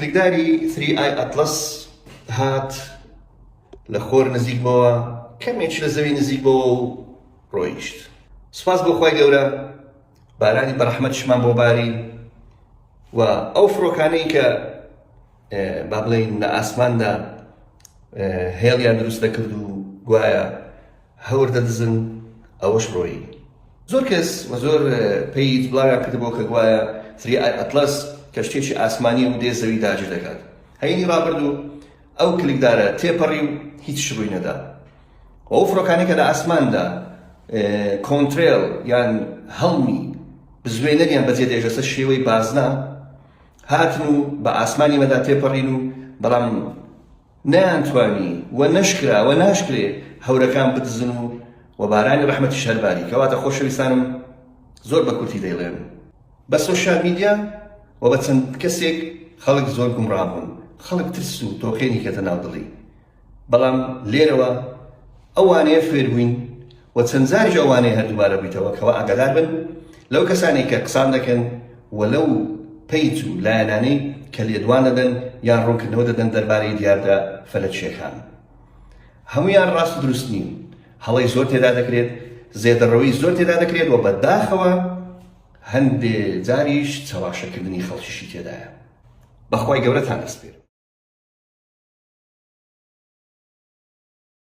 کلیکداری 3i ئەتڵەس هات لە خۆر نزیک بەوە کەمێک لە زەوی نزیک بەوە و ڕۆیشت. سوپاس بۆ خۆی گەورە بارانی بەڕەحمەتشمان بۆ باری و ئەو فڕۆکانەی کە با بڵێین لە ئاسماندا هێڵیان دروست دەکرد و گوایە هەور دەدزن ئەوەش ڕۆیی. زۆر کەس و زۆر پێی بڵاویان کردبەوە کە گوایە 3i ئەتڵەس کەشتێکی ئاسمانی و دێ زەوی داگیر دەکات. هەینی ڕابردوو ئەو کلیکدارە تێپەڕی و هیچ ڕووی نەدا. ئەو فڕۆکانی کە لە ئاسماندا کۆنترێڵ یان هەڵمی بزوێنەریان بەجێ دێژە سەر شێوەی بازنا هاتن و بە ئاسمانی مەدا تێپەڕین و بەڵام نەیانتوانی و نەشکرا و ناشکرێ هەورەکان بدزن و بارانی ڕەحمەتیش هەرباری. کەواتە خۆشەویستانم زۆر بە کورتی دەیڵێن بە سۆشیال میدیا و بە چەند کەسێک خەڵک زۆر گومڕا بوون، خەڵک ترس و تۆقێنی کەتە ناو دڵی. بەڵام لێرەوە ئەوانەیە فێر بووین و چەند جاریش ئەوانەیە هەر دووبارە بوویتەوە کەوا ئاگادار بن لەو کەسانێک کە قسان دەکەن و لەو پەیج و لایەنانەی کە لێدوان دەدەن یان ڕوونکردنەوە دەدەن دەربارەی دیاردا فەلەکشێکان. هەمویان ڕاست و دروست نین، هەڵەی زۆر تێدا دەکرێت، زێدەڕەوەی زۆر تێدا دەکرێت و بەداخەوە هەندێ جاریش چاواشەکردنی خەڵکیشی تێدایە. بەخوای گەورەتان دەسپێرم.